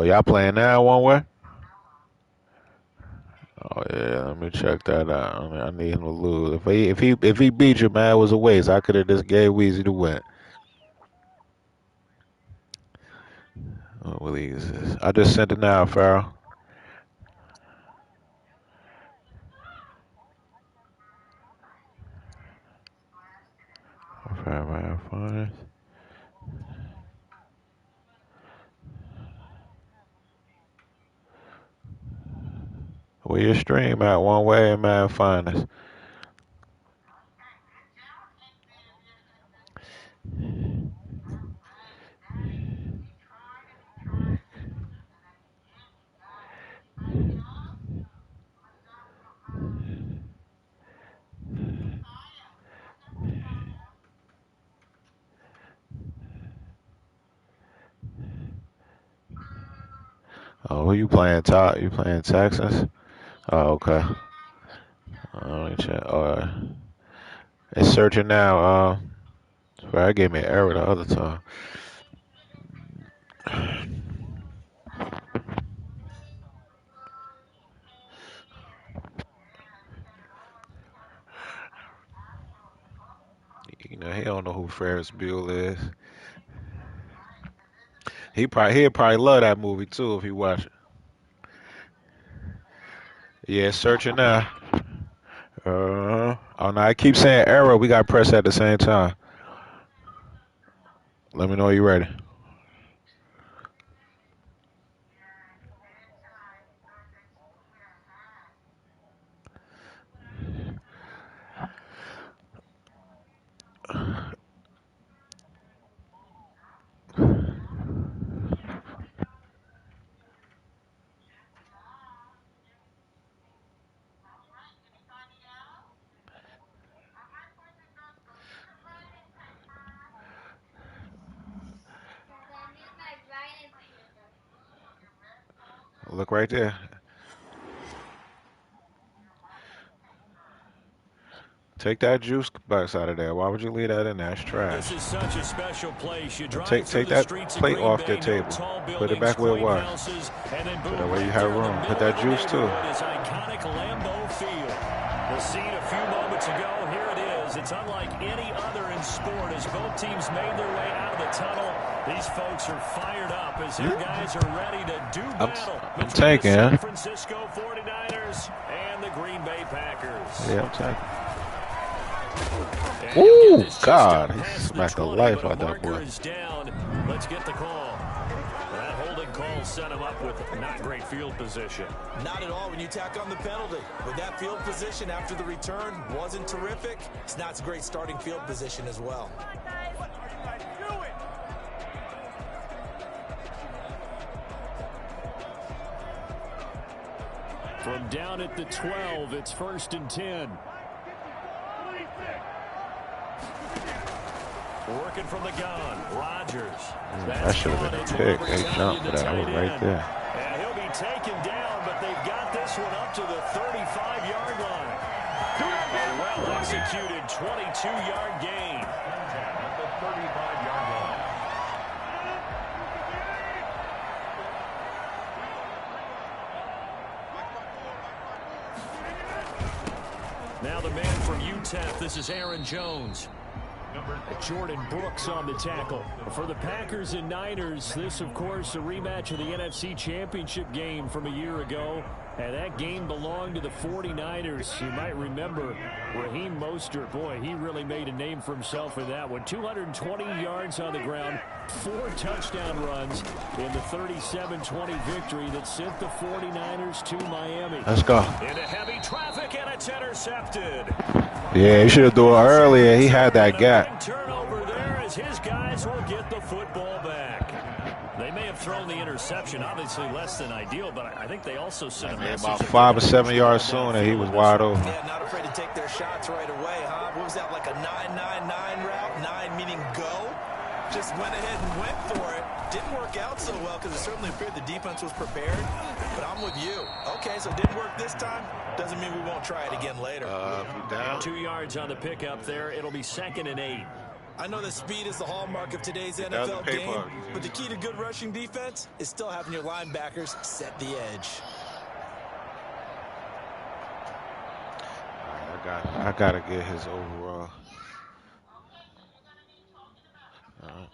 Oh, y'all playing now one way? Oh yeah, let me check that out. I need him to lose. If he beat you, man, it was a waste. I could have just gave Weezy the win. What league is this? I just sent it now, Farrell. Fine. Where your stream at? One way and man finest. Oh, who you playing? Top? You playing Texans? Oh, okay. Let me check. It's searching now. That gave me an error the other time. You know, he don't know who Ferris Bueller is. He'd probably love that movie too if he watched it. Yeah, it's searching now. Oh no, I keep saying error. We got to press at the same time. Let me know you ready. Look right there. Take that juice box out of there. Why would you leave that in there? It's trash. This is such a special place. You drive take that plate off the table. Put it back where it was. So that way you have room. Put that juice too. Iconic Lambeau Field. The scene a few moments ago. Here it is. It's unlike any other in sport. As both teams made their way out of the tunnel, these folks are fired up as their guys are ready to do battle. I'm taking, San Francisco 49ers and the Green Bay Packers. Yeah, I'm taking. Ooh, God, he smacked the life out of that boy. Let's get the call. That holding call set him up with not great field position. Not at all when you tack on the penalty. With that field position after the return wasn't terrific. It's not a great starting field position as well. From down at the 12, it's 1st and 10. Working from the gun, Rodgers. That should have been a pick. They jumped for that. I was right there. And he'll be taken down, but they've got this one up to the 35-yard line. A well-executed 22-yard gain. At the 35-yard line. Now the man from UTEP, this is Aaron Jones. Jordan Brooks on the tackle. For the Packers and Niners, this, of course, a rematch of the NFC Championship game from a year ago. And that game belonged to the 49ers. You might remember Raheem Mostert. Boy, he really made a name for himself in that one. 220 yards on the ground, 4 touchdown runs in the 37-20 victory that sent the 49ers to Miami. Let's go. Into heavy traffic, and it's intercepted. Yeah, he should have done it earlier. He had that gap. Turnover there as his guys will get the football back. They may have thrown the interception, obviously less than ideal, but I think they also sent a message. About 5 or 7 yards sooner, he was wide open. Yeah, not afraid to take their shots right away, huh? What was that, like a 9-9-9 route? 9 meaning go? Just went ahead and went for it. Didn't work out so well because it certainly appeared the defense was prepared. But I'm with you. Okay, so it didn't work this time. Doesn't mean we won't try it again later. Down. 2 yards on the pickup there. It'll be 2nd and 8. I know that speed is the hallmark of today's Get that other NFL paper game, out, yeah. but the key to good rushing defense is still having your linebackers set the edge. All right, I gotta get his overall. All right.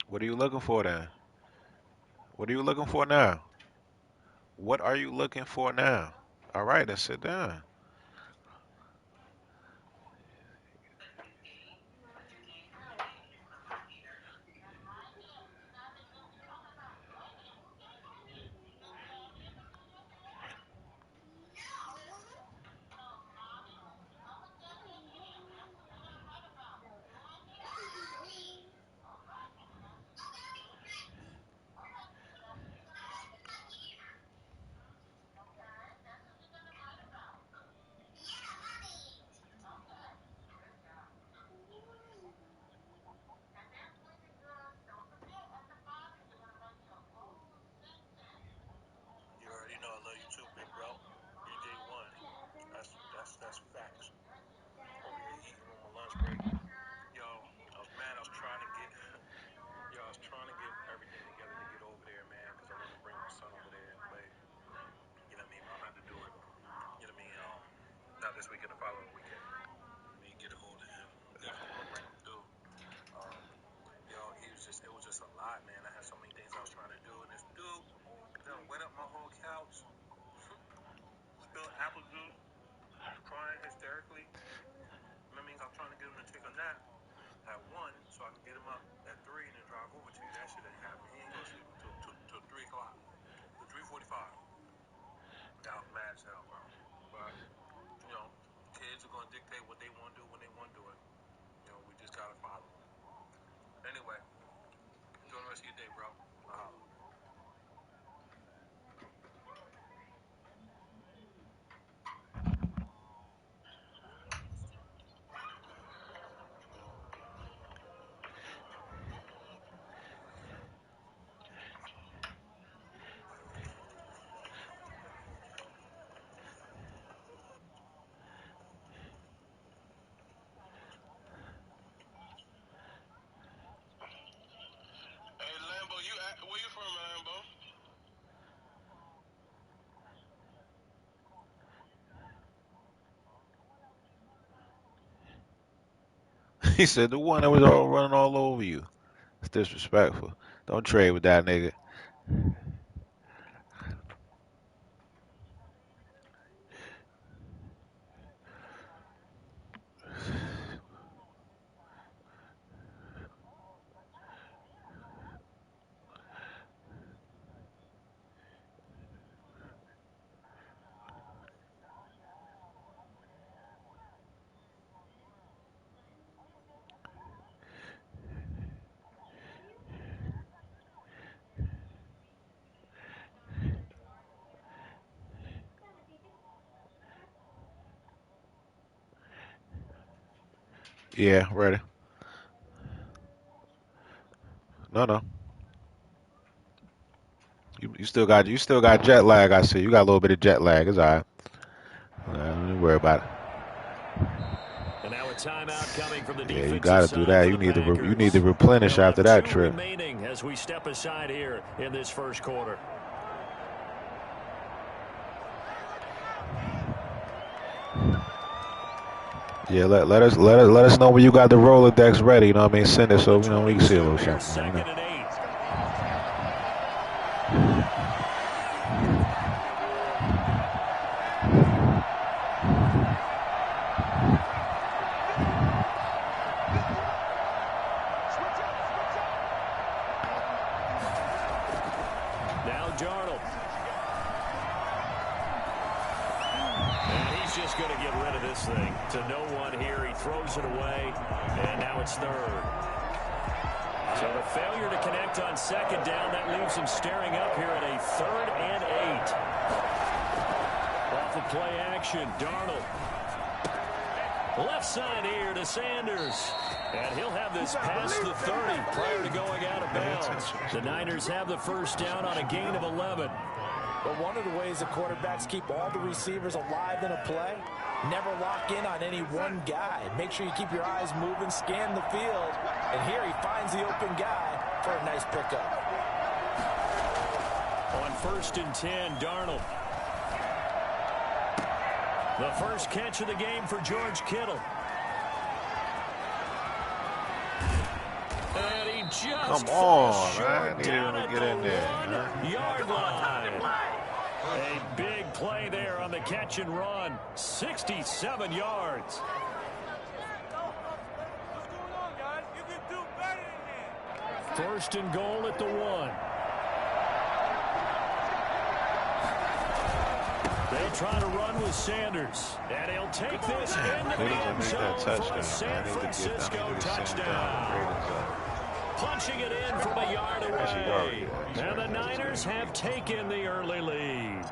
What are you looking for then? What are you looking for now? What are you looking for now? All right, then sit down. You already know I love you too, big bro. BJ1. That's facts. Over here eating on my lunch break. Yo, I was mad. I was trying to get everything together to get over there, man, because I want to bring my son over there and play. You know what I mean? But I'm gonna have to do it. You know what I mean? Not this weekend, the following weekend. I mean, get a hold of him. Definitely want to bring him through. Um, it was just a lot, man. I had so many things I was trying to do, and this dude done wet up my whole couch, spilled apple juice, crying hysterically. That means I'm trying to get him to take a nap at 1 so I can get him up at 3 and then drive over to you. That shit ain't happening. He ain't gonna sleep until 3 o'clock. Till 3:45. That was mad as hell, bro. But, kids are gonna dictate what they want to do when they want to do it. We just gotta follow them. Anyway, enjoy the rest of your day, bro. Hey, Lambo, where you from, Lambo? He said the one that was all running all over you. It's disrespectful. Don't trade with that nigga. Yeah, ready. No. You still got jet lag. I see. You got a little bit of jet lag. It's all right. Don't worry about it. And now a timeout coming from the Yeah, you defensive got to do side that. for You the need to Packers. replenish They'll after have that 2 trip. remaining as we step aside here in this first quarter. Yeah, let us know when you got the Rolodex ready. You know what I mean? Send it From the so we can see a 22, little here's something. 2nd and 8. Now Darnold. And he's just going to get rid of this thing. To no one here. He throws it away, and now it's third. So the failure to connect on second down, that leaves him staring up here at a 3rd and 8. Off of play action, Darnold. Left side here to Sanders. And he'll have this past the 30 prior to going out of bounds. The Niners have the first down on a gain of 11. But one of the ways the quarterbacks keep all the receivers alive in a play, never lock in on any one guy. Make sure you keep your eyes moving, scan the field. And here he finds the open guy for a nice pickup. On 1st and 10, Darnold. The first catch of the game for George Kittle. And he just come on, man. He didn't get in there. Yard line. A big play there on the catch and run. 67 yards. First and goal at the 1. They try to run with Sanders. And he'll take this into the end zone for a San Francisco touchdown. Punching it in from a yard away. And the Niners have taken the early lead.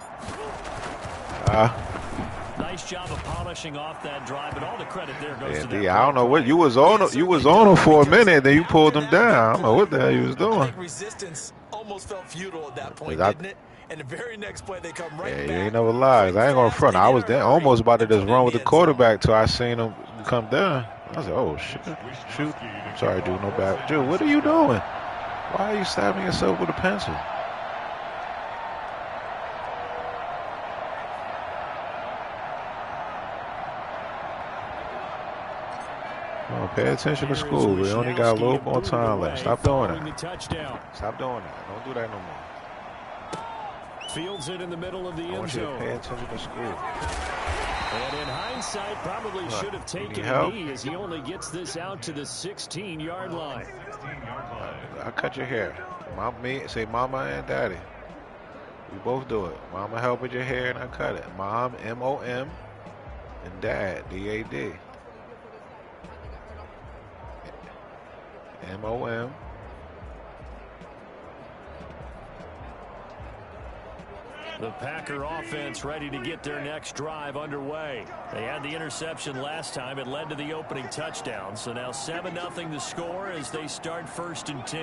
Nice job of polishing off that drive, but all the credit there goes to them. I don't know what you was on. You was on him for a minute, then you pulled them down. I don't know what the hell you was doing. Resistance almost felt futile at that point, didn't it? And the very next play, they come right back. You ain't never lied. I ain't gonna front. I was there, almost about to just run with the quarterback till I seen him come down. I was like, oh shit, shoot. I'm sorry, dude, no bad. Dude, what are you doing? Why are you stabbing yourself with a pencil? Oh, pay attention to school. We only got a little more time left. Stop doing that. Stop doing that. Don't do that no more. Fields it in the middle of the end zone. zone. Pay attention to school. And in hindsight, probably should have taken a knee as he only gets this out to the 16-yard line. I cut your hair. Say mama and daddy. We both do it. Mama help with your hair and I cut it. Mom, M-O-M, and dad, D-A-D. M-O-M. The Packer offense ready to get their next drive underway. They had the interception last time. It led to the opening touchdown. So now 7-0 the score as they start 1st and 10.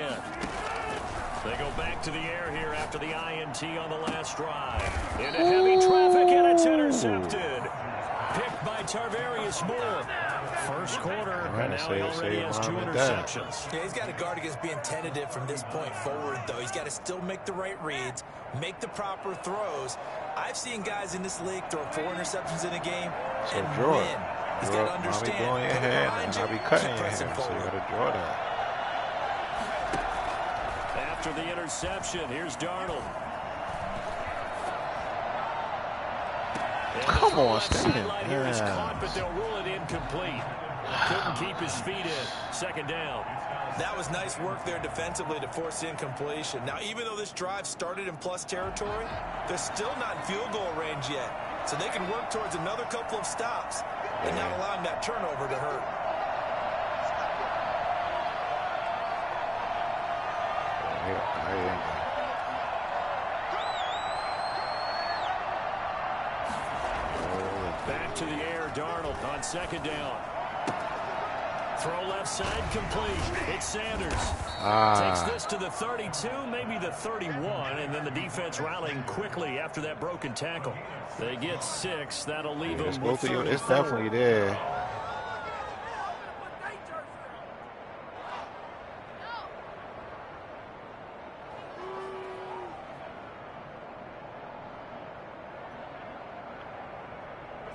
They go back to the air here after the INT on the last drive. Into heavy traffic, and it's intercepted. Picked by Tarvarius Moore. First quarter, and now he already has 2 interceptions. Yeah, he's got to guard against being tentative from this point forward, though. He's got to still make the right reads, make the proper throws. I've seen guys in this league throw 4 interceptions in a game and win. He's got to understand. I'll be your hand, and I'll be cutting your hand, so you got to draw that. After the interception, here's Darnold. Come on, Stan. Here is caught, but they'll rule it incomplete. Couldn't keep his feet in. 2nd down. That was nice work there defensively to force incompletion. Now, even though this drive started in plus territory, they're still not in field goal range yet. So they can work towards another couple of stops and not allowing that turnover to hurt. Back to the air, Darnold on 2nd down. Throw left side complete. It's Sanders. Takes this to the 32, maybe the 31, and then the defense rallying quickly after that broken tackle. They get 6. That'll leave them with 34. It's definitely there.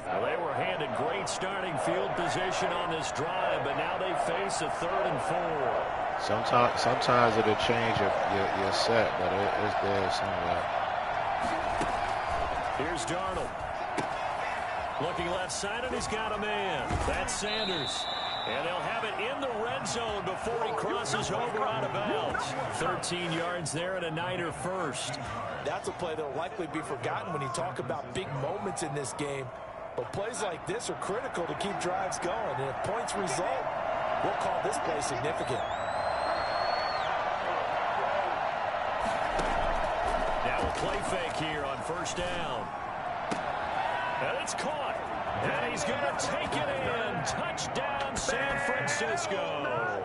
They were handed great starting field position on this drive, but now they face a 3rd and 4. Sometimes it'll change your set, but it's there somewhere. Here's Darnold. Looking left side, and he's got a man. That's Sanders. And they'll have it in the red zone before he crosses over out of bounds. 13 yards there and a Niner first. That's a play that will likely be forgotten when you talk about big moments in this game. But plays like this are critical to keep drives going. And if points result, we'll call this play significant. Now a play fake here on first down. And it's caught. And he's going to take it in. Touchdown, San Francisco.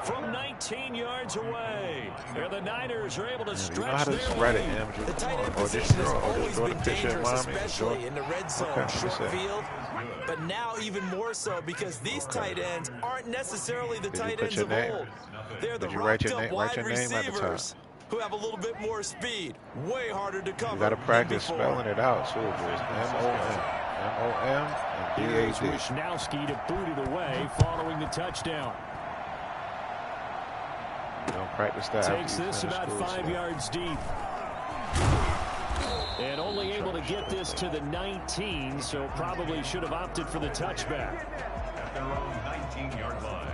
From 19 yards away. And the Niners are able to stretch their lead. The tight end position has always been dangerous, especially in the red zone, short field. But now even more so because these tight ends aren't necessarily the tight ends of old. They're the rocked-up wide receivers who have a little bit more speed. Way harder to cover. You got to practice spelling it out, too. There's M-O-M. M-O-M and D-A-D. Wisnowski to boot it away following the touchdown. Don't practice that. Takes this about 5 yards deep. And only able to get this to the 19, so probably should have opted for the touchback. At their own 19-yard line.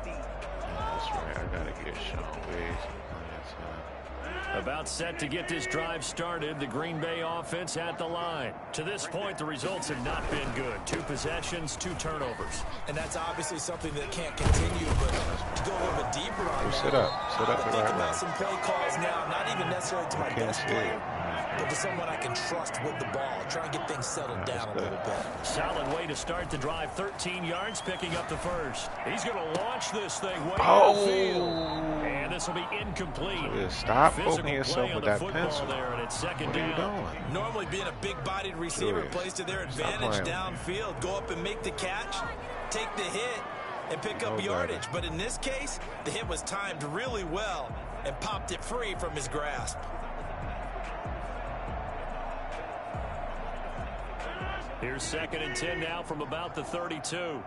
That's right. I got to get Sean Wade. About set to get this drive started. The Green Bay offense at the line. To this point, the results have not been good. 2 possessions, 2 turnovers. And that's obviously something that can't continue, but to go a little bit deeper on Sit up. Sit up. think about some play calls now, not even necessarily to my best player, but to someone I can trust with the ball. Try and get things settled down a little bit. Solid way to start the drive. 13 yards, picking up the first. He's going to launch this thing way downfield. And this will be incomplete. Stop poking yourself with that pencil. There, and it's second down. What are you doing? Normally being a big-bodied receiver plays to their advantage downfield. Go up and make the catch, take the hit, and pick up yardage. But in this case, the hit was timed really well and popped it free from his grasp. Here's 2nd and 10 now from about the 32.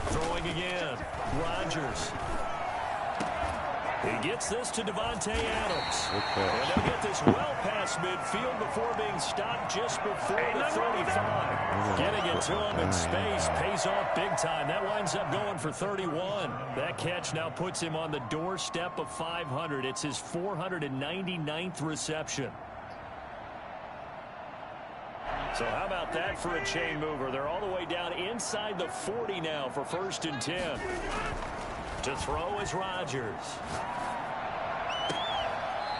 Throwing again. Rodgers. He gets this to Devontae Adams. And they'll get this well past midfield before being stopped just before the 35. Getting it to him in space pays off big time. That winds up going for 31. That catch now puts him on the doorstep of 500. It's his 499th reception. So how about that for a chain mover? They're all the way down inside the 40 now for 1st and 10. To throw is Rodgers.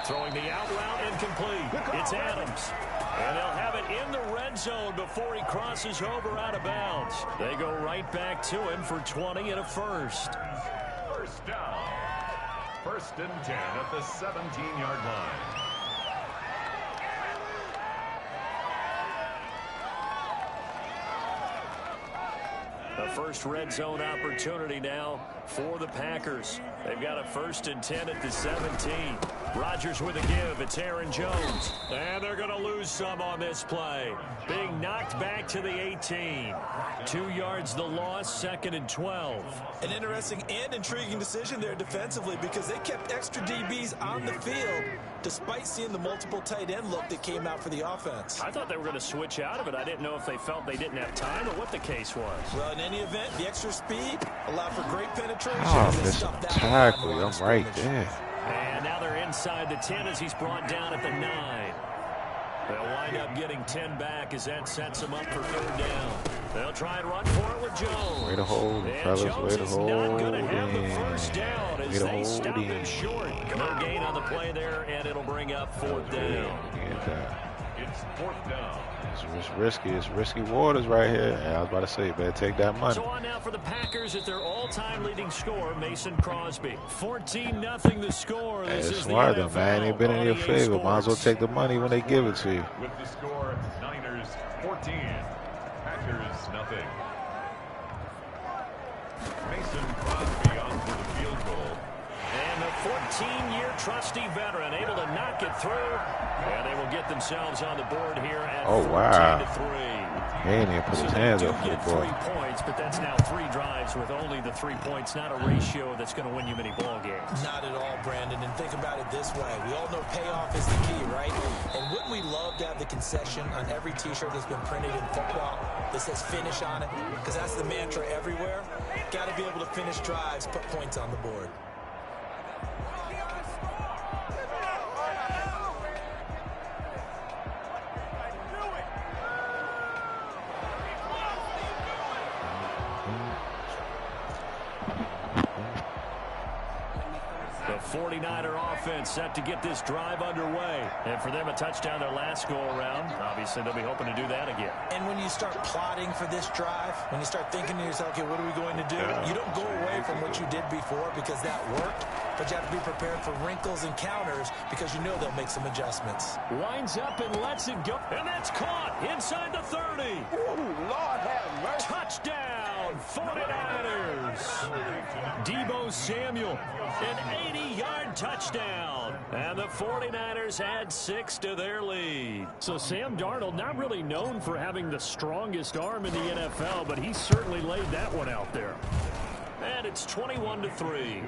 Throwing the out route incomplete. It's Adams. And they'll have it in the red zone before he crosses over out of bounds. They go right back to him for 20 and a first. First down. 1st and 10 at the 17-yard line. The first red zone opportunity now for the Packers. They've got a 1st and 10 at the 17. Rodgers with a give. It's Aaron Jones. And they're going to lose some on this play. Being knocked back to the 18. 2 yards the loss, 2nd and 12. An interesting and intriguing decision there defensively because they kept extra DBs on the field despite seeing the multiple tight end look that came out for the offense. I thought they were going to switch out of it. I didn't know if they felt they didn't have time or what the case was. Well, in any event, the extra speed allowed for great penetration. Oh, this tackle. I'm right there. And now they're inside the 10 as he's brought down at the 9. They'll wind up getting 10 back as that sets them up for 3rd down. They'll try and run for it with Jones. Way to hold, fellas. Way to hold. Not going to have the first down as they stop it short. No gain on the play there, and it'll bring up 4th down. It's 4th down. It's risky. It's risky waters right here. And I was about to say, you better take that money. So on now for the Packers at their all-time leading scorer, Mason Crosby. 14-0 the score. Hey, it's smart though, man. Ain't been in your favor. Might as well take the money when they give it to you. With the score, Niners 14, Packers nothing. Mason Crosby on for the field goal. And the 14-year trusty veteran able to knock it through. And they will get themselves on the board here at 14-3. He ain't even put his hands up for the ball. 3 points, but that's now 3 drives with only the 3 points. Not a ratio that's going to win you many ball games. Not at all, Brandon. And think about it this way. We all know payoff is the key, right? And wouldn't we love to have the concession on every T-shirt that's been printed in football that says finish on it? Because that's the mantra everywhere. Got to be able to finish drives, put points on the board. The 49er offense set to get this drive underway. And for them, a touchdown their last go-around. Obviously, they'll be hoping to do that again. And when you start plotting for this drive, when you start thinking to yourself, okay, what are we going to do? You don't go away from what you did before because that worked, but you have to be prepared for wrinkles and counters because you know they'll make some adjustments. Winds up and lets it go. And that's caught inside the 30. Ooh, Lord have mercy. Touchdown, 49ers. Deebo Samuel, an 80-yard touchdown. And the 49ers add 6 to their lead. So Sam Darnold, not really known for having the strongest arm in the NFL, but he certainly laid that one out there. And it's 21-3.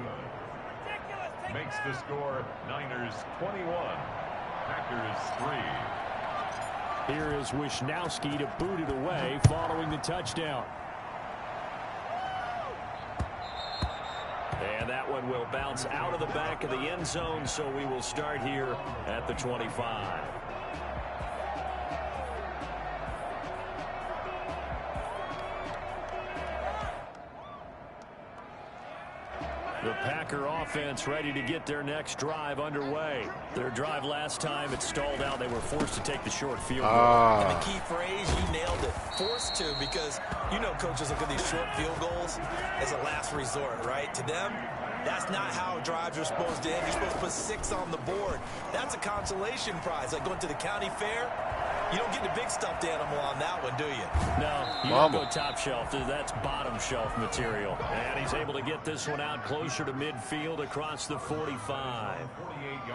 Makes the score Niners 21, Packers 3. Here is Wisnowski to boot it away following the touchdown. And that one will bounce out of the back of the end zone, so we will start here at the 25. The Packer offense ready to get their next drive underway. Their drive last time, it stalled out. They were forced to take the short field goal. And the key phrase, you nailed it. Forced to, because you know coaches look at these short field goals as a last resort, right? To them, that's not how drives are supposed to end. You're supposed to put 6 on the board. That's a consolation prize. Like going to the county fair, you don't get the big stuffed animal on that one, do you? No, you don't go top shelf. That's bottom shelf material. And he's able to get this one out closer to midfield across the 45.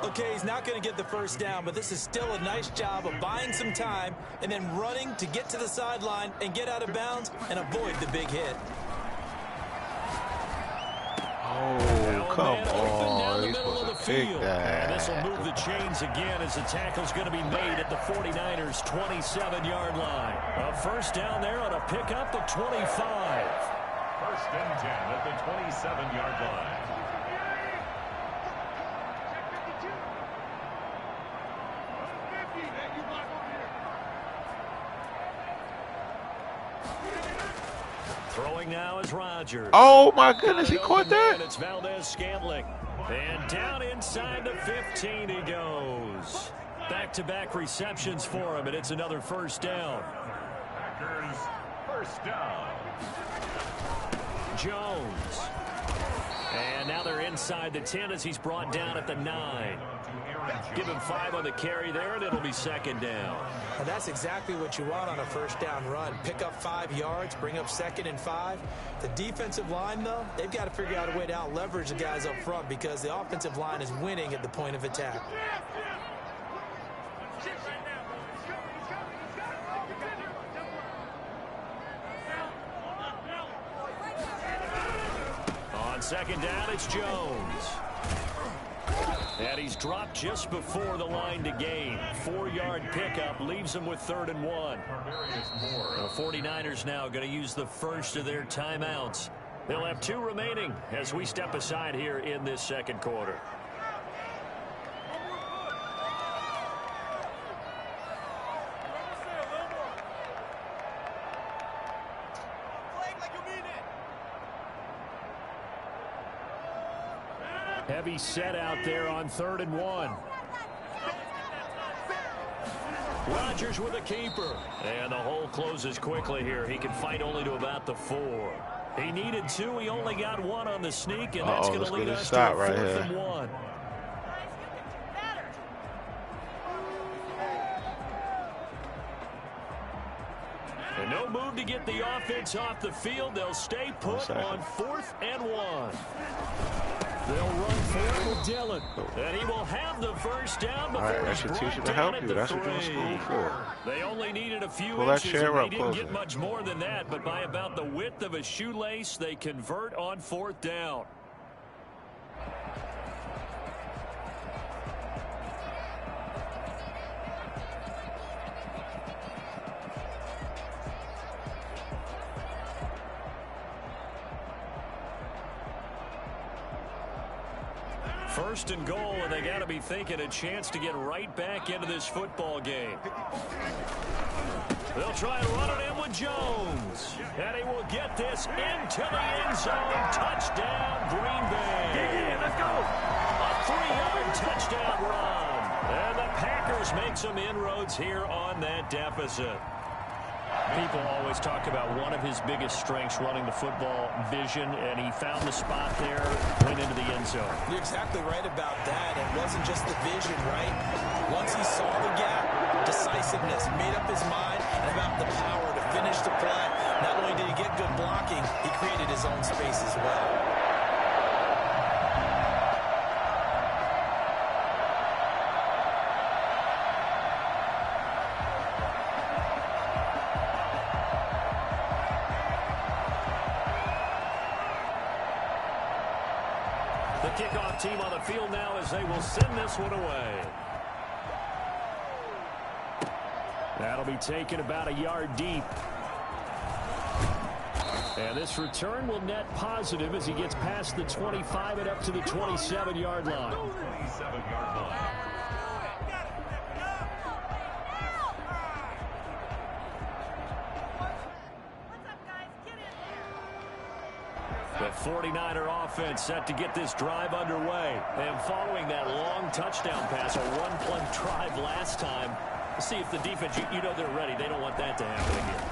Okay, he's not going to get the first down, but this is still a nice job of buying some time and then running to get to the sideline and get out of bounds and avoid the big hit. Oh, come on. He's supposed to pick And this will that. move the chains again as the tackle's going to be made at the 49ers' 27-yard line. A first down there on a pickup of 25. First and 10 at the 27-yard line. Throwing now is Rodgers. Oh, my goodness. He caught that? It's Valdez-Scantling. And down inside the 15 he goes. Back-to-back receptions for him, and it's another first down. Packers first down. Jones. And now they're inside the 10 as he's brought down at the 9. Give him 5 on the carry there, and it'll be second down. And that's exactly what you want on a first down run. Pick up 5 yards, bring up 2nd and 5. The defensive line, though, they've got to figure out a way to out-leverage the guys up front because the offensive line is winning at the point of attack. On second down, it's Jones. And he's dropped just before the line to gain. 4-yard pickup leaves him with 3rd and 1. The 49ers now going to use the first of their timeouts. They'll have 2 remaining as we step aside here in this second quarter. Heavy set out there on 3rd and 1. Rodgers with a keeper. And the hole closes quickly here. He can fight only to about the 4. He needed 2. He only got 1 on the sneak, and that's going to lead us to a 4th and 1. And no move to get the offense off the field. They'll stay put on 4th and 1. They'll run for it with Dillon. And he will have the first down before he's brought down at the 3. That's what you're in school for. They only needed a few Pull that inches, chair and they up didn't closer. get much more than that. But by about the width of a shoelace, they convert on 4th down. First and goal, and they got to be thinking a chance to get right back into this football game. They'll try and run it in with Jones. And he will get this into the end zone. Touchdown, Green Bay. Let's go. made some inroads here on that deficit. People always talk about one of his biggest strengths running the football, vision, and he found the spot there, went into the end zone. You're exactly right about that. It wasn't just the vision, right? Once he saw the gap, decisiveness, made up his mind, and about the power to finish the play. Not only did he get good blocking, he created his own space as well. The kickoff team on the field now as they will send this one away. That'll be taken about a yard deep. And this return will net positive as he gets past the 25 and up to the 27-yard line. 27-yard line. The 49er offense set to get this drive underway. And following that long touchdown pass, a one-play drive last time, see if the defense, you know they're ready. They don't want that to happen again.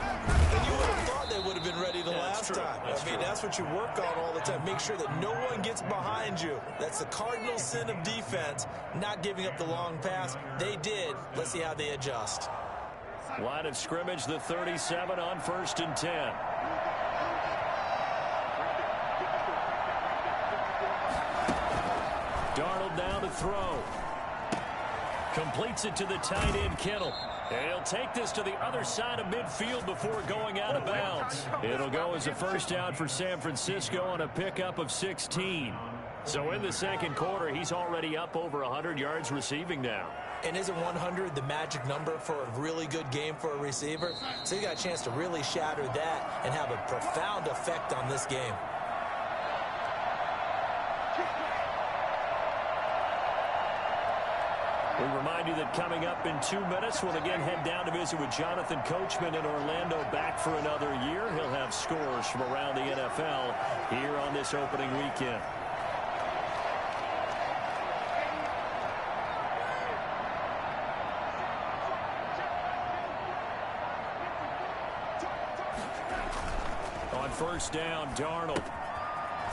And you would have thought they would have been ready the last time. That's what you work on all the time. Make sure that no one gets behind you. That's the cardinal sin of defense, not giving up the long pass. They did. Let's see how they adjust. Line of scrimmage, the 37 on 1st and 10. Darnold now to throw. Completes it to the tight end, Kittle. And he'll take this to the other side of midfield before going out of bounds. It'll go as a first down for San Francisco on a pickup of 16. So in the second quarter, he's already up over 100 yards receiving now. And isn't 100 the magic number for a really good game for a receiver? So you got a chance to really shatter that and have a profound effect on this game. We remind you that coming up in 2 minutes, we'll again head down to visit with Jonathan Coachman in Orlando, back for another year. He'll have scores from around the NFL here on this opening weekend. On first down, Darnold.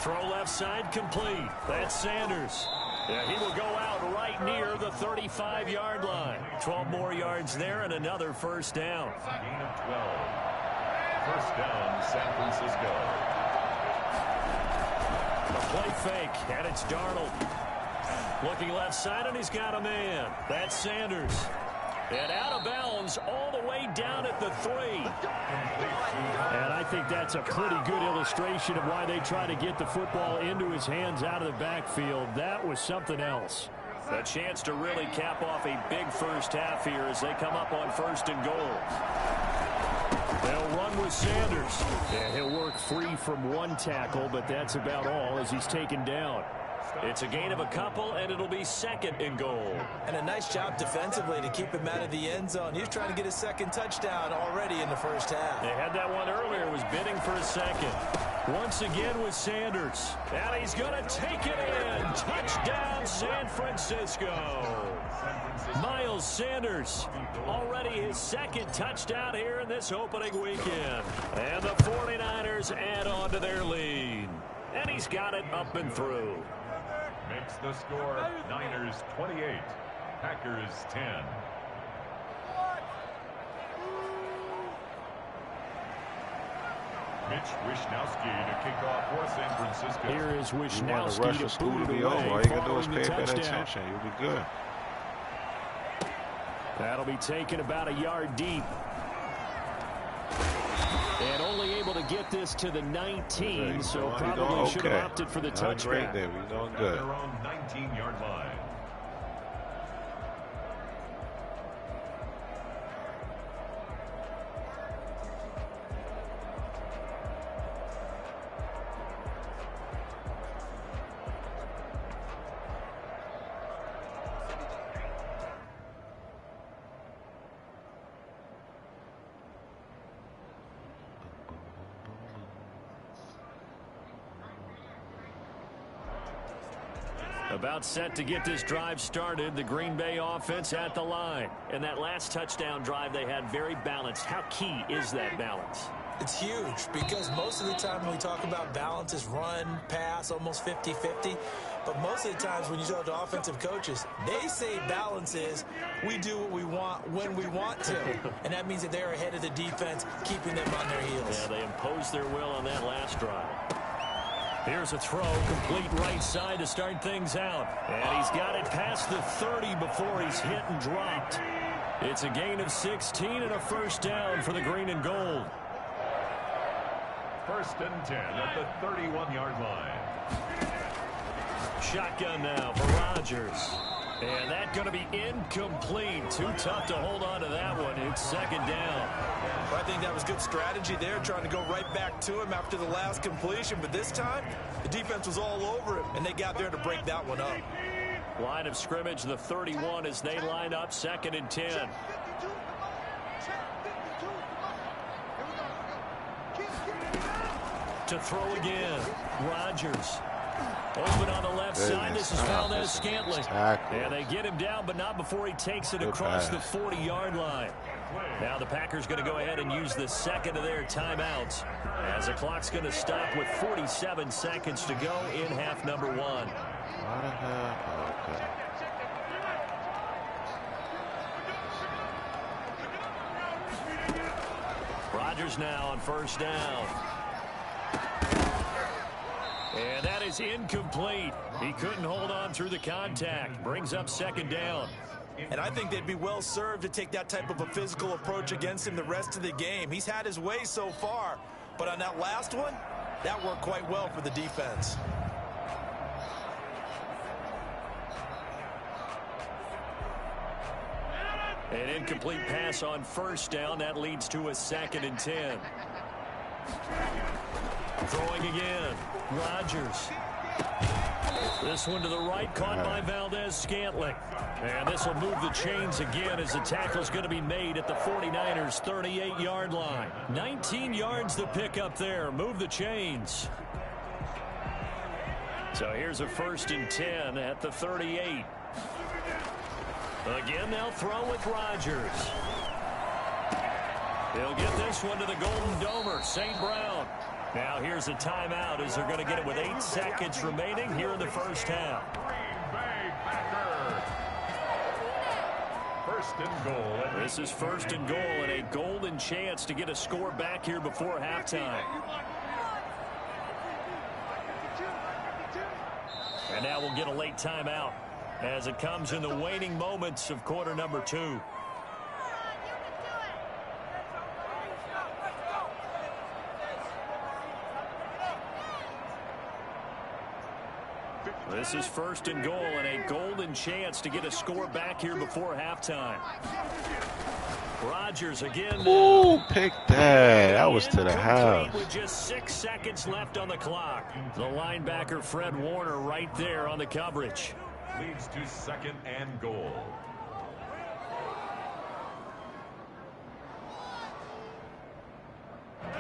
Throw left side complete. That's Sanders. Yeah, he will go out right near the 35-yard line. 12 more yards there and another first down. Gain of 12. First down, San Francisco. A play fake, and it's Darnold. Looking left side, and he's got a man. That's Sanders. And out of bounds all the way down at the 3. And I think that's a pretty good illustration of why they try to get the football into his hands out of the backfield. That was something else. A chance to really cap off a big first half here as they come up on 1st and goal. They'll run with Sanders. Yeah, he'll work free from one tackle, but that's about all as he's taken down. It's a gain of a couple, and it'll be 2nd and goal. And a nice job defensively to keep him out of the end zone. He was trying to get his second touchdown already in the first half. They had that one earlier, was bidding for a second. Once again with Sanders. And he's going to take it in. Touchdown, San Francisco. Miles Sanders, already his 2nd touchdown here in this opening weekend. And the 49ers add on to their lead. And he's got it up and through. Makes the score Niners 28, Packers 10. Mitch Wishnowski to kick off for San Francisco. Here is You want to Wishnowski rush to the school boot to it be away over. All you can do is following pay the better touchdown. attention. You'll be good. That'll be taken about a yard deep. And only able to get this to the 19, so probably should have opted for the touchback. Great there. We're doing good. Their own 19-yard line. About set to get this drive started. The Green Bay offense at the line. And that last touchdown drive they had very balanced. How key is that balance? It's huge because most of the time when we talk about balance is run, pass, almost 50-50. But most of the times when you talk to offensive coaches, they say balance is we do what we want when we want to. And that means that they're ahead of the defense, keeping them on their heels. Yeah, they imposed their will on that last drive. Here's a throw, complete right side to start things out. And he's got it past the 30 before he's hit and dropped. It's a gain of 16 and a first down for the green and gold. First and 10 at the 31-yard line. Shotgun now for Rodgers. And that's going to be incomplete. Too tough to hold on to that one. It's second down. Well, I think that was good strategy there, trying to go right back to him after the last completion. But this time, the defense was all over him, and they got there to break that one up. Line of scrimmage, the 31 as they line up, second and 10. To throw again. Rodgers. Open on the left side. This is Valdez-Scantling. And they get him down, but not before he takes it across the 40-yard line. Now the Packers going to go ahead and use the second of their timeouts as the clock's going to stop with 47 seconds to go in half number one. Okay. Rodgers now on first down. And that is incomplete. He couldn't hold on through the contact. Brings up second down. And I think they'd be well served to take that type of a physical approach against him the rest of the game. He's had his way so far, but on that last one, that worked quite well for the defense. An incomplete pass on first down. That leads to a second and 10. Throwing again. Rodgers. This one to the right, caught by Valdez-Scantling. And this will move the chains again as the tackle's going to be made at the 49ers' 38-yard line. 19 yards to pick up there. Move the chains. So here's a first and 10 at the 38. Again, they'll throw with Rodgers. He'll get this one to the Golden Domer, St. Brown. Now here's a timeout as they're going to get it with 8 seconds remaining here in the first half. First and goal. This is first and goal and a golden chance to get a score back here before halftime. And now we'll get a late timeout as it comes in the waning moments of quarter number 2. This is first and goal and a golden chance to get a score back here before halftime. Rodgers again. Ooh, pick that. That was to the house. With just 6 seconds left on the clock. The linebacker Fred Warner right there on the coverage. Leads to second and goal.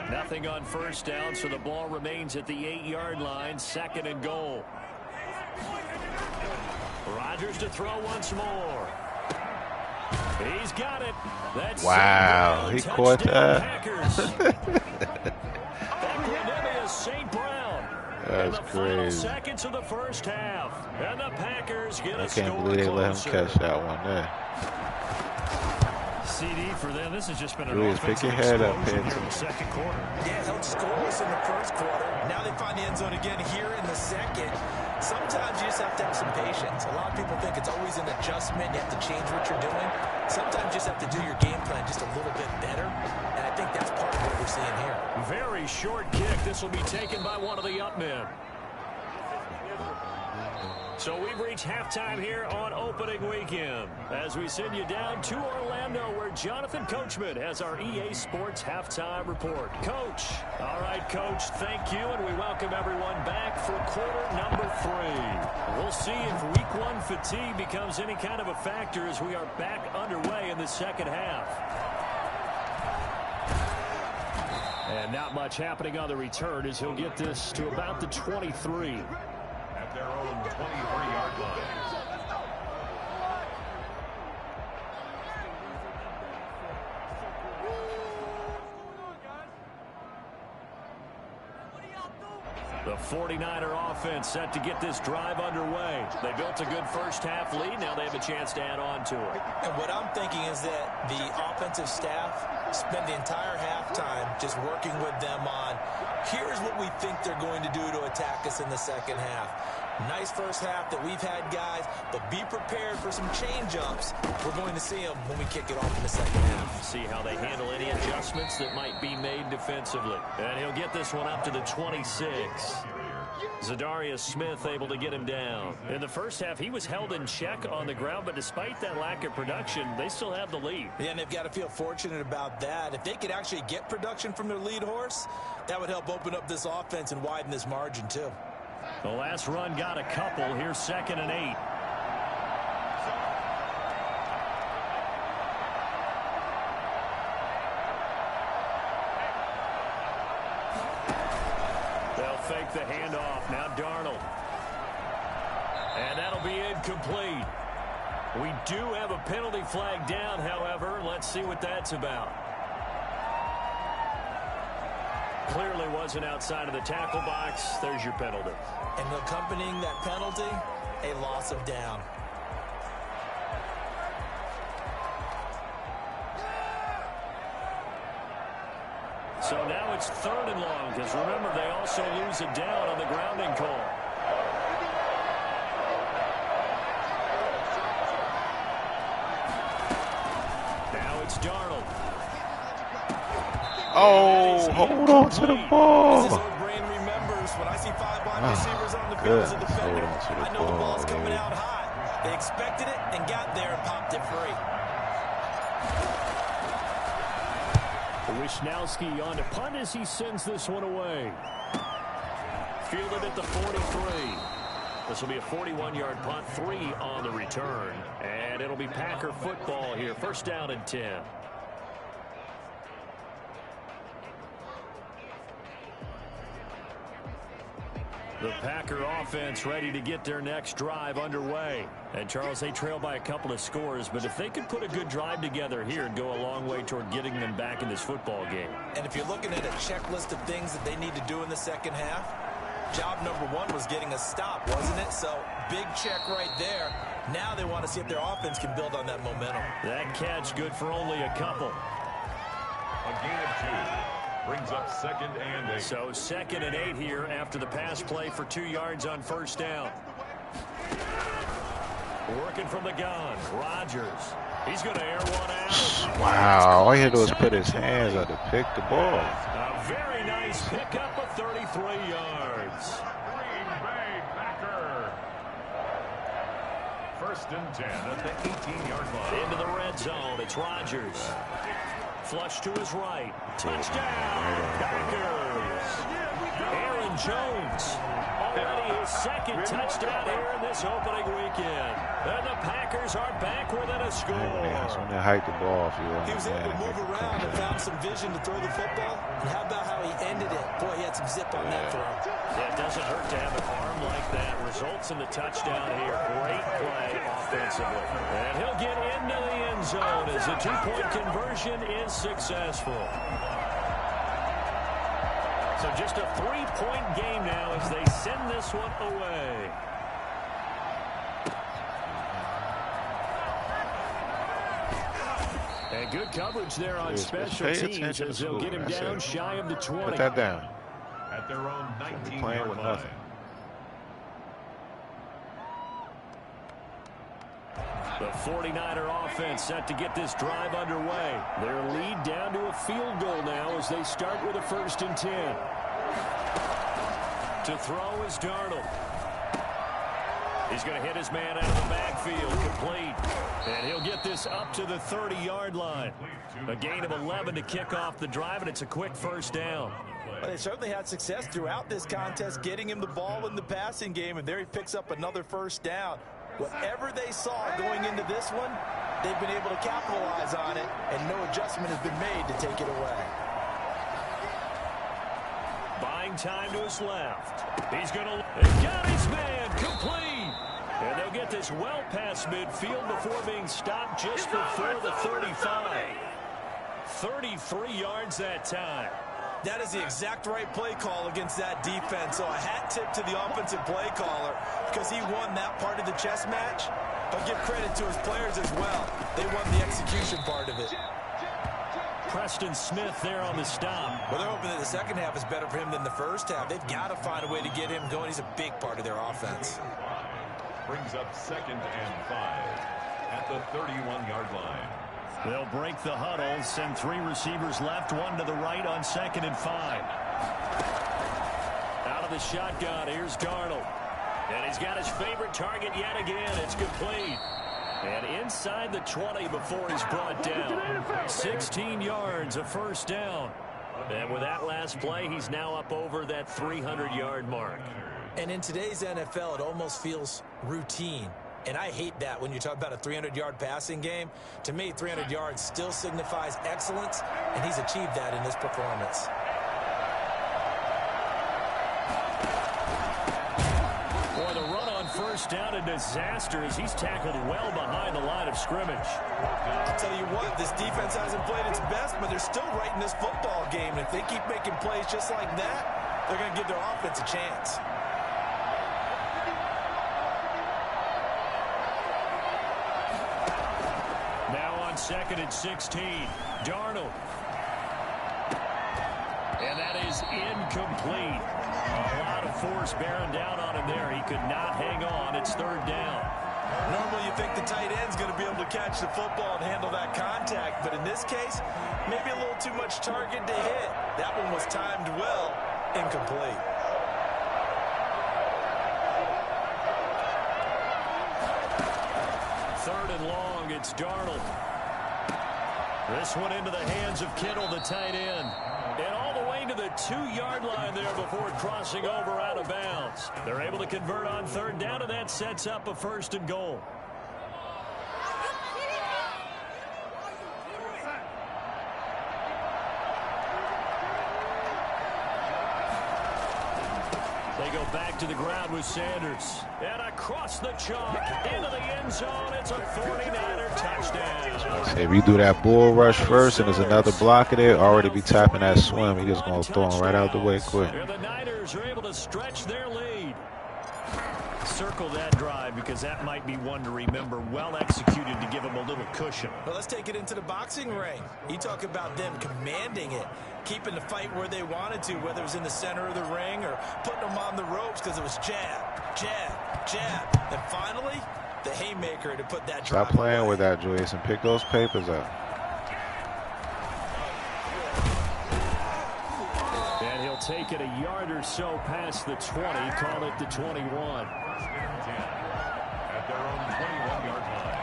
Nothing on first down, so the ball remains at the 8-yard line. Second and goal. Rodgers to throw once more. He's got it. That's wow, he caught that. St. Brown. That's crazy. Seconds of the first half, and the Packers get a score. I can't believe they let him catch that one there. CD for them. This has just been an Please pick your head up here in the second quarter. Yeah, held scoreless in the first quarter. Now they find the end zone again here in the second. Sometimes you just have to have some patience. A lot of people think it's always an adjustment. You have to change what you're doing. Sometimes you just have to do your game plan just a little bit better. And I think that's part of what we're seeing here. Very short kick. This will be taken by one of the up men. So we've reached halftime here on opening weekend as we send you down to Orlando where Jonathan Coachman has our EA Sports halftime report. Coach. All right, Coach, thank you, and we welcome everyone back for quarter number 3. We'll see if week 1 fatigue becomes any kind of a factor as we are back underway in the second half. And not much happening on the return as he'll get this to about the 23. At their own 23-yard line. The 49er offense set to get this drive underway. They built a good first half lead. Now they have a chance to add on to it. And what I'm thinking is that the offensive staff spent the entire halftime just working with them on, here's what we think they're going to do to attack us in the second half. Nice first half that we've had, guys, but be prepared for some change-ups. We're going to see them when we kick it off in the second half. See how they handle any adjustments that might be made defensively. And he'll get this one up to the 26. Zadarius Smith able to get him down. In the first half, he was held in check on the ground, but despite that lack of production, they still have the lead. Yeah, and they've got to feel fortunate about that. If they could actually get production from their lead horse, that would help open up this offense and widen this margin, too. The last run got a couple. Here's 2nd and 8. They'll fake the handoff. Now Darnold. And that'll be incomplete. We do have a penalty flag down, however. Let's see what that's about. Clearly wasn't outside of the tackle box. There's your penalty. And accompanying that penalty, a loss of down. So now it's 3rd and long, because remember, they also lose a down on the grounding call. Now it's Darnold. Oh, hold on to the ball. As his old brain remembers, when I see 5 wide receivers on the field as a defender, I know the ball's coming out high. They expected it and got there and popped it free. Wishnowski on to punt as he sends this one away. Fielded at the 43. This will be a 41-yard punt, 3 on the return. And it'll be Packer football here. 1st down and 10. The Packer offense ready to get their next drive underway. And, Charles, they trail by a couple of scores, but if they could put a good drive together here and go a long way toward getting them back in this football game. And if you're looking at a checklist of things that they need to do in the second half, job number 1 was getting a stop, wasn't it? So, big check right there. Now they want to see if their offense can build on that momentum. That catch good for only a couple. A gain of 2. Brings up 2nd and 8. So 2nd and 8 here after the pass play for 2 yards on 1st down. Working from the gun, Rodgers. He's going to air one out. Wow, all he had to do was put his hands out to pick the ball. A very nice pickup of 33 yards. Green Bay Packer. 1st and 10 at the 18-yard line. Into the red zone. It's Rodgers. Flush to his right. Touchdown, Packers. Aaron Jones. Already his 2nd touchdown here in this opening weekend. And the Packers are back within a score. That's when they hike the ball. He was able to move around and found some vision to throw the football. And how about how he ended it? Boy, he had some zip on that throw. Yeah, it doesn't hurt to have an arm like that. Results in the touchdown here. Great play offensively. And he'll get into the end zone as the 2-point conversion is successful. So just a 3-point game now as they send this one away. And good coverage there on special teams as they'll get him down shy of the 20. Put that down. At their own 19-yard line. Nothing. The 49er offense set to get this drive underway. Their lead down to a field goal now as they start with a 1st and 10. To throw is Darnold. He's going to hit his man out of the backfield. Complete. And he'll get this up to the 30-yard line. A gain of 11 to kick off the drive, and it's a quick 1st down. Well, they certainly had success throughout this contest, getting him the ball in the passing game, and there he picks up another 1st down. Whatever they saw going into this one, they've been able to capitalize on it, and no adjustment has been made to take it away. Buying time to his left. He's going to... He got his man. Complete. And they'll get this well past midfield before being stopped just before the 35. 33 yards that time. That is the exact right play call against that defense. So a hat tip to the offensive play caller because he won that part of the chess match. But give credit to his players as well. They won the execution part of it. Preston Smith there on the stop. Well, they're hoping that the second half is better for him than the first half. They've got to find a way to get him going. He's a big part of their offense. Brings up 2nd and 5 at the 31-yard line. They'll break the huddle, send 3 receivers left, 1 to the right on 2nd and 5. Out of the shotgun, here's Darnold. And he's got his favorite target yet again. It's complete. And inside the 20 before he's brought down. 16 yards, a first down. And with that last play, he's now up over that 300-yard mark. And in today's NFL, it almost feels routine. And I hate that when you talk about a 300-yard passing game. To me, 300 yards still signifies excellence, and he's achieved that in this performance. Boy, the run on first down, a disaster as he's tackled well behind the line of scrimmage. I'll tell you what, this defense hasn't played its best, but they're still right in this football game. And if they keep making plays just like that, they're going to give their offense a chance. Now on 2nd and 16, Darnold. And that is incomplete. A lot of force bearing down on him there. He could not hang on. It's 3rd down. Normally you think the tight end's going to be able to catch the football and handle that contact, but in this case, maybe a little too much target to hit. That one was timed well, incomplete. Third and long, it's Darnold. This one into the hands of Kittle, the tight end. And all the way to the 2-yard line there before crossing over out of bounds. They're able to convert on 3rd down, and that sets up a 1st and goal. They go back to the ground with Sanders. And across the chalk, into the end zone. It's a 49er touchdown. If you do that bull rush first and there's another blocker there, already be tapping that swim. He just going to throw him right out the way quick. And the Niners are able to stretch their lead. Circle that drive because that might be one to remember. Well executed to give them a little cushion. Well, let's take it into the boxing ring. You talk about them commanding it, keeping the fight where they wanted to, whether it was in the center of the ring or putting them on the ropes because it was jab, jab, jab. And finally, the haymaker to put that drive Stop playing away. with that, Julius, and pick those papers up. And he'll take it a yard or so past the 20, call it the 21. At their own 21-yard line.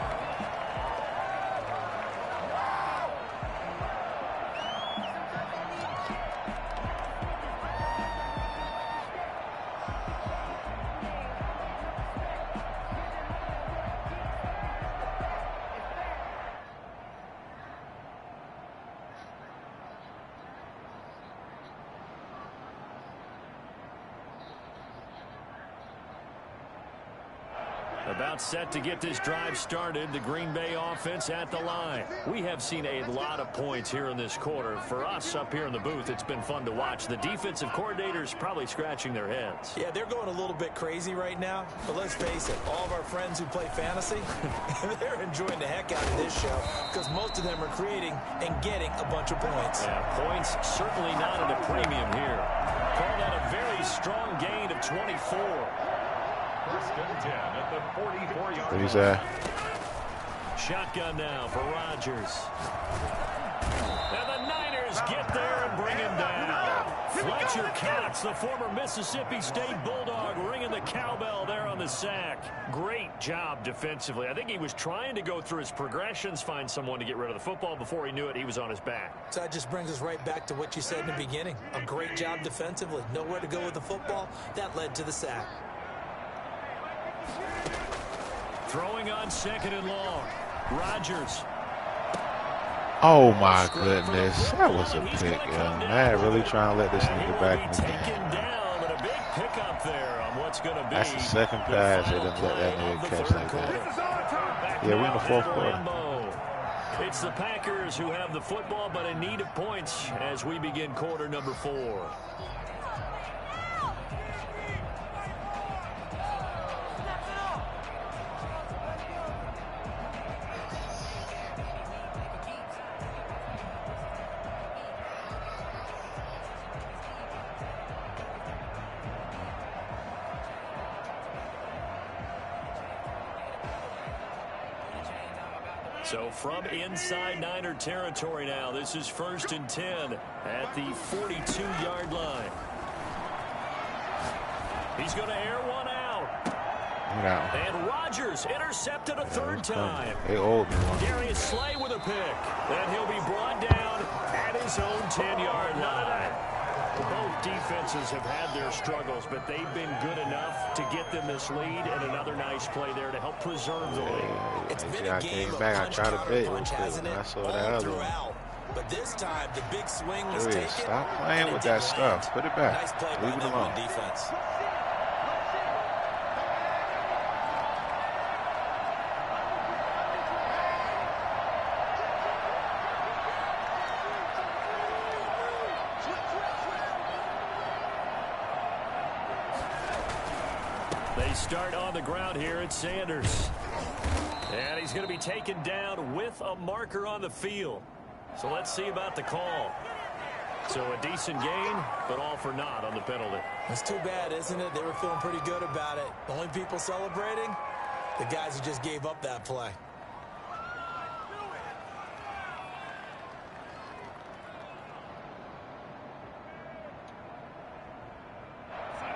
About set to get this drive started. The Green Bay offense at the line. We have seen a lot of points here in this quarter. For us up here in the booth, it's been fun to watch. The defensive coordinators probably scratching their heads. Yeah, they're going a little bit crazy right now. But let's face it, all of our friends who play fantasy, they're enjoying the heck out of this show because most of them are creating and getting a bunch of points. Yeah, points certainly not at a premium here. Call that a very strong gain of 24. 1st and 10 at the 44-yard line. What is that? Shotgun now for Rodgers. And the Niners get there and bring him down. Fletcher Cox, the former Mississippi State Bulldog, ringing the cowbell there on the sack. Great job defensively. I think he was trying to go through his progressions, find someone to get rid of the football. Before he knew it, he was on his back. So that just brings us right back to what you said in the beginning. A great job defensively. Nowhere to go with the football. That led to the sack. Throwing on 2nd and long. Rodgers. Oh my goodness, that was a pick. Man, really trying to let this nigga back in the game. Taken down, and a big pickup there on what's going to be. That's the second pass they didn't let that nigga catch like that. Yeah, we're in the 4th quarter. It's the Packers who have the football, but in need of points as we begin quarter number 4. So from inside Niner territory now, this is 1st and 10 at the 42-yard line. He's going to air one out. And Rodgers intercepted a third time. They owed me one. Darius Slay with a pick. And he'll be brought down at his own 10-yard line. Both defenses have had their struggles, but they've been good enough to get them this lead, and another nice play there to help preserve the lead. It's been a game of I tried to bet punch, hasn't it? I saw that other one. But this time, the big swing was taken. Stop playing with that stuff. Put it back. Nice play Leave it by alone. defense. They start on the ground here at Sanders. And he's going to be taken down with a marker on the field. So let's see about the call. So a decent gain, but all for naught on the penalty. It's too bad, isn't it? They were feeling pretty good about it. The only people celebrating, the guys who just gave up that play.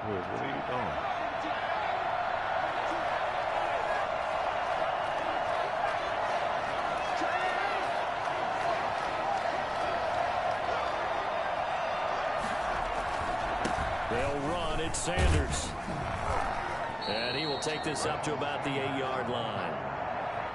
What are you doing? They'll run at Sanders. And he will take this up to about the 8-yard line.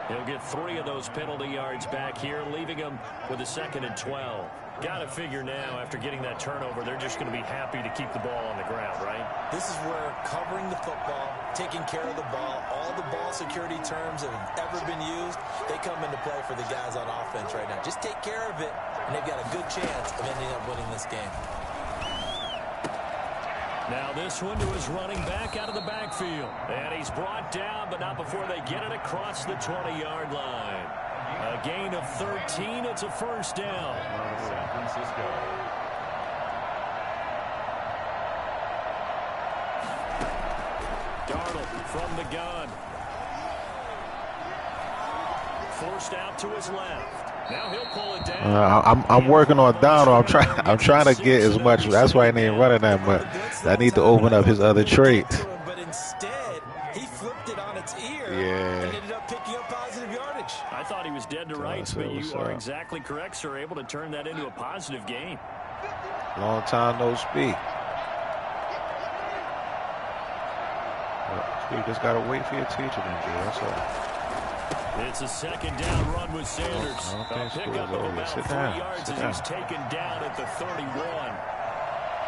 He'll get 3 of those penalty yards back here, leaving him with a 2nd and 12. Got to figure now, after getting that turnover, they're just going to be happy to keep the ball on the ground, right? This is where covering the football, taking care of the ball, all the ball security terms that have ever been used, they come into play for the guys on offense right now. Just take care of it, and they've got a good chance of ending up winning this game. Now this one to his running back out of the backfield. And he's brought down, but not before they get it across the 20-yard line. A gain of 13. It's a first down. San Francisco. Darnold from the gun. Forced out to his left. Now he'll pull it down. I'm working on Donald. I'm trying to get as much. That's why I ain't running that much. I need to open up his other traits. But instead, he flipped it on its ear Yeah. and ended up picking up positive yardage. I thought he was dead to rights, but you are exactly correct, sir. Able to turn that into a positive gain. Long time no speak. You just gotta wait for your teacher, that's all. It's a 2nd down run with Sanders. A pickup of about 3 yards as he's taken down at the 31.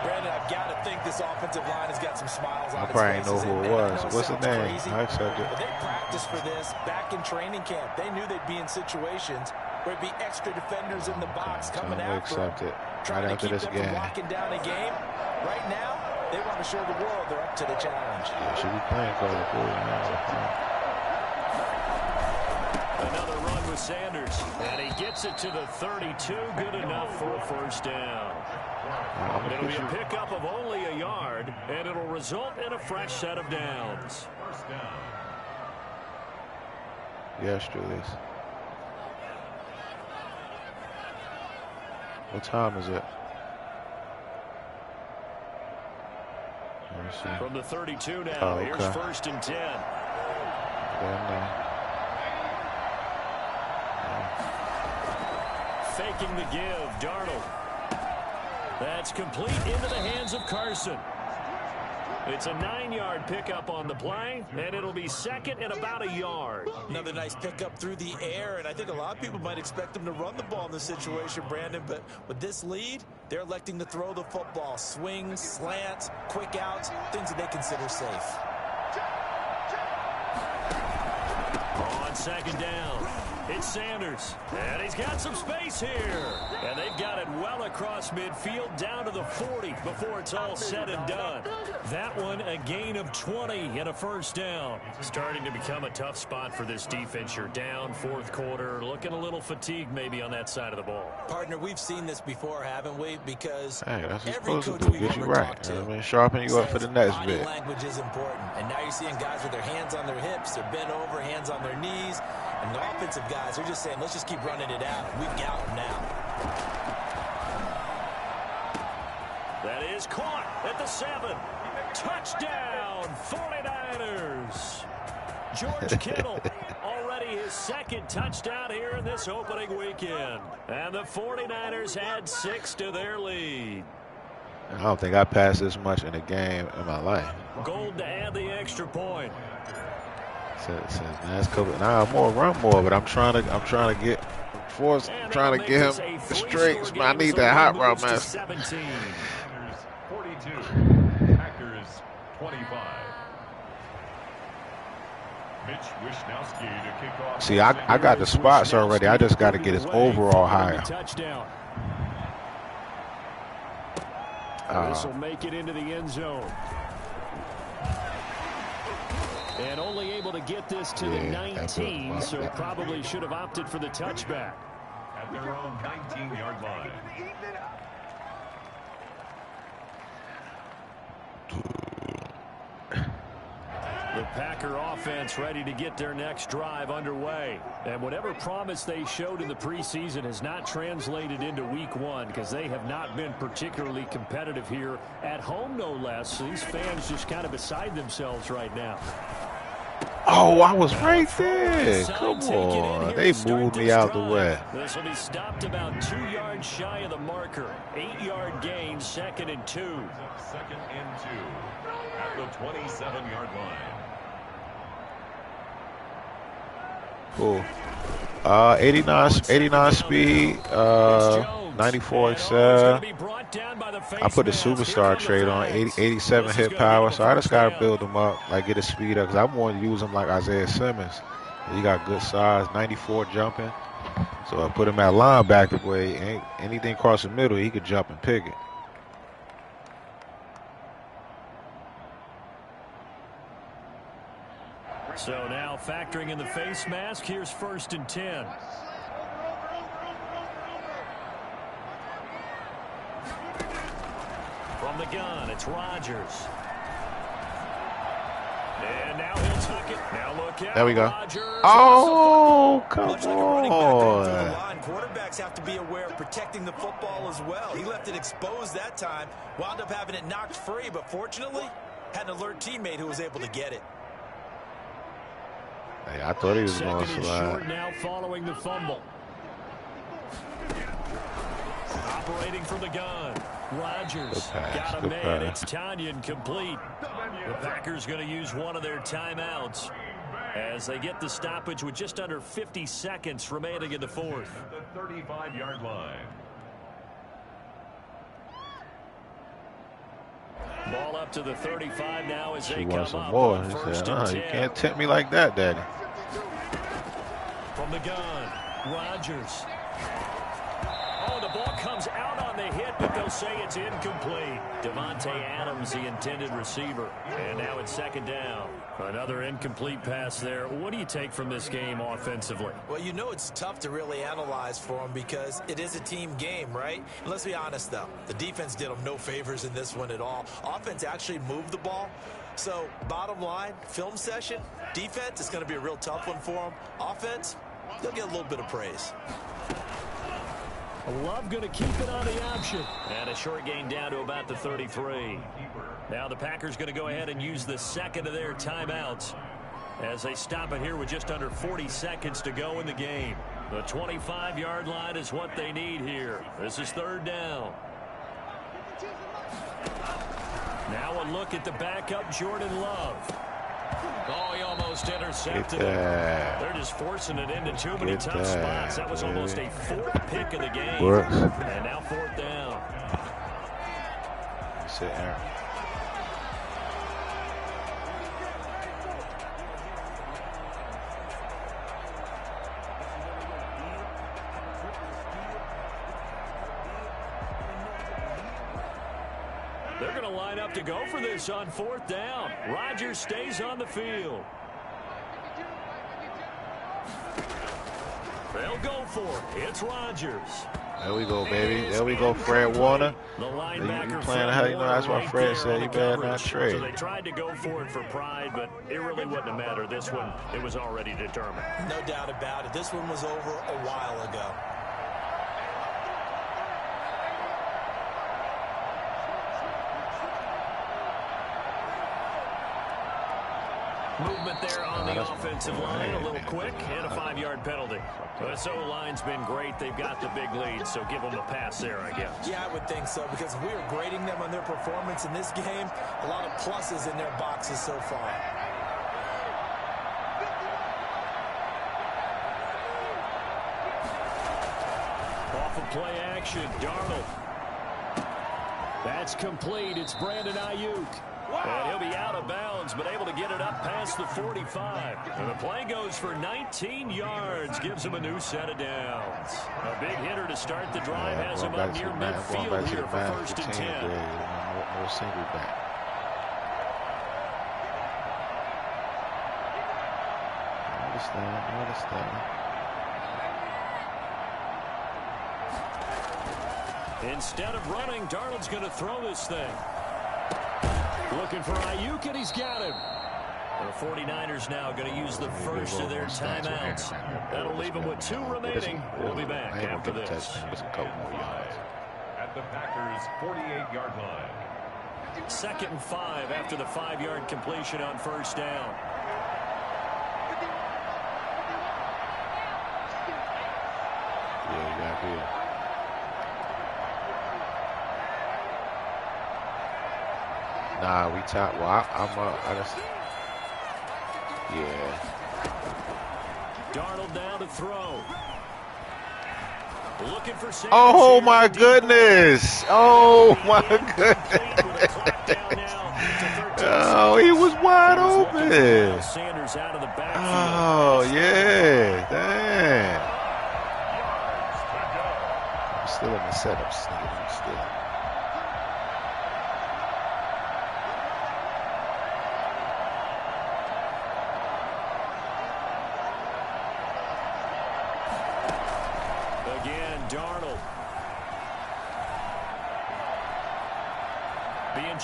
Brandon, I've got to think this offensive line has got some smiles on its probably faces. know who it was. What's the name? Crazy, I accept it. but they practiced for this back in training camp. They knew they'd be in situations where it'd be extra defenders in the box coming after them, trying to keep them from locking down a game. Right now, they want to show the world they're up to the challenge. Should be playing for the Another run with Sanders, and he gets it to the 32. Good enough for a first down. It'll be a pickup of only a yard, and it'll result in a fresh set of downs. First down. Yes, Julius. What time is it? Let me see. From the 32 now, Oh, okay. here's 1st and 10. Faking the give, Darnold. That's complete into the hands of Carson. It's a 9-yard pickup on the play, and it'll be 2nd and about a yard. Another nice pickup through the air, and I think a lot of people might expect them to run the ball in this situation, Brandon, but with this lead, they're electing to throw the football. Swings, slants, quick outs, things that they consider safe. On 2nd down, It's Sanders. And he's got some space here. And they've got it well across midfield down to the 40 before it's all said and done. That one a gain of 20 and a first down. Starting to become a tough spot for this defense. You're down fourth quarter. Looking a little fatigued maybe on that side of the ball. Partner, we've seen this before, haven't we? Because Hey, that's what every you're supposed coach to do. we've Get you ever right. talked You know to what I mean? Sharpen you up for says the next body bit. language is important. And now you're seeing guys with their hands on their hips, they're bent over, hands on their knees. And the offensive guys are just saying, let's just keep running it out. We've got them now. That is caught at the 7. Touchdown, 49ers. George Kittle, already his second touchdown here in this opening weekend. And the 49ers add 6 to their lead. I don't think I passed this much in a game in my life. Gold to add the extra point. Since last couple, now I'm more run more, but I'm trying to get trying to get him the straights. I need that hot route, man. 17. 42, Packers 25. Mitch Wishnowsky to kick off. See, I got the spots already. I just got to get his overall higher. Touchdown. This will make it into the end zone. And only able to get this to the 19, so probably should have opted for the touchback. At their own 19-yard line. The Packer offense ready to get their next drive underway. And whatever promise they showed in the preseason has not translated into week 1 because they have not been particularly competitive here at home, no less. So these fans just kind of beside themselves right now. Oh, I was right there. Come on. They moved me out the way. This will be stopped about 2 yards shy of the marker. 8-yard gain, 2nd and 2. 2nd and 2 at the 27-yard line. Cool. 89 speed, 94 excel. I put the superstar trade on, 87 hit power, so I just got to build him up, like get his speed up, because I want to use him like Isaiah Simmons. He got good size, 94 jumping. So I put him at linebacker where ain't anything across the middle, he could jump and pick it. So now factoring in the face mask, here's 1st and 10. From the gun, it's Rodgers. And now he'll tuck it. Now look out. There we go. Rodgers. Oh, come Much like a running back going through the on. line, quarterbacks have to be aware of protecting the football as well. He left it exposed that time, wound up having it knocked free, but fortunately had an alert teammate who was able to get it. Hey, I thought he was going to Second and slide. short now following the fumble. Operating from the gun. Rodgers Good pass, got a good man. pass. It's Tanyan complete. The Packers going to use one of their timeouts as they get the stoppage with just under 50 seconds remaining in the 4th. At the 35-yard line. Ball up to the 35 now as they She come wants some up more. on He 1st said, and you 10. can't tempt me like that, Daddy. From the gun, Rodgers. Oh, the ball comes out on the hit, but they'll say it's incomplete. Devontae Adams, the intended receiver. And now it's 2nd down. Another incomplete pass there. What do you take from this game offensively? Well, you know it's tough to really analyze for them because it is a team game, right? And let's be honest, though. The defense did them no favors in this one at all. Offense actually moved the ball. So, bottom line, film session, defense is going to be a real tough one for them. Offense, they'll get a little bit of praise. Love going to keep it on the option. And a short gain down to about the 33. Now the Packers going to go ahead and use the 2nd of their timeouts as they stop it here with just under 40 seconds to go in the game. The 25-yard line is what they need here. This is 3rd down. Now a look at the backup, Jordan Love. Oh, he almost intercepted him. They're just forcing it into too many tough spots. That was almost a 4th pick of the game. Works. And now 4th down. Sit Aaron. They're going to line up to go for this on 4th down. Rodgers stays on the field. They'll go for it. It's Rodgers. There we go, baby. There we go, Fred Warner. The linebacker You playing how you know? That's why Fred said he better not trade. So they tried to go for it for pride, but it really wouldn't have mattered. This one, it was already determined. No doubt about it. This one was over a while ago. Movement there on the offensive line, a little quick, and a 5-yard penalty. This O-line's been great. They've got the big lead, so give them a pass there, I guess. Yeah, I would think so, because we are grading them on their performance in this game. A lot of pluses in their boxes so far. Off of play action, Darnold. That's complete. It's Brandon Ayuk. And he'll be out of bounds, but able to get it up past the 45. And the play goes for 19 yards, gives him a new set of downs. A big hitter to start the drive, has him up near midfield here for 1st and 10. More single back. I understand. Instead of running, Darnold's going to throw this thing. Looking for Ayuk, and he's got him. The 49ers now going to use the first of their timeouts. That'll leave them with 2 remaining. We'll be back after this. At the Packers' 48-yard line. 2nd and 5 after the 5-yard completion on 1st down. Yeah, you got here. Nah, we top. Well, I just. Yeah. Darnold down to throw. Looking for Sanders. Oh my goodness! Oh my goodness! Oh, he was wide open. Sanders out of the backfield. Oh yeah, damn. I'm still in the setup stage. Still.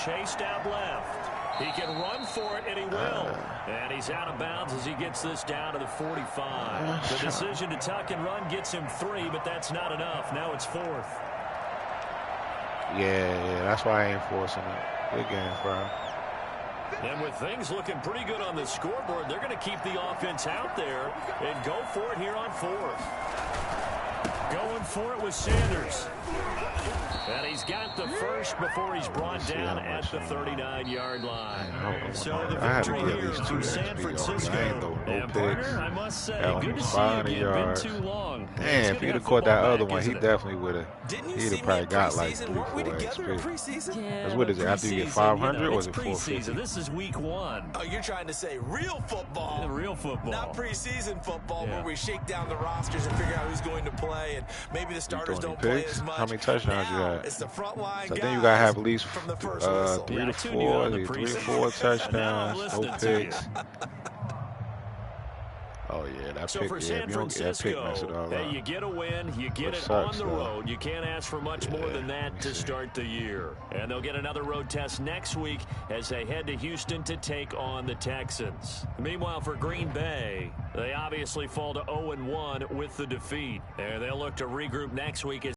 Chased out left. He can run for it, and he will. And he's out of bounds as he gets this down to the 45. The decision to tuck and run gets him 3, but that's not enough. Now it's 4th. Yeah, that's why I ain't forcing it. Good game, bro. And with things looking pretty good on the scoreboard, they're going to keep the offense out there and go for it here on 4th. Going for it with Sanders. And he's got the first before he's brought down at the 39-yard line. So the victory here for San Francisco. And partner, I must say, good to see you again. Been too long. Damn, if he'd have caught that other one, he definitely would have. He'd have probably got like 3, 4 XP. Because what is it? After you get 500, or was it 450? This is week 1. Oh, you're trying to say real football. Yeah, real football. Not preseason football, where we shake down the rosters and figure out who's going to play, and maybe the starters don't play as much. How many touchdowns you got? It's the front line. So I think you gotta have at least 3 to 4 touchdowns, no picks. Oh yeah, that so pick. For Yeah, San Francisco, hey, you get a win, you get it on the road. You can't ask for much more than that to start the year. And they'll get another road test next week as they head to Houston to take on the Texans. Meanwhile, for Green Bay, they obviously fall to 0-1 with the defeat. And they'll look to regroup next week as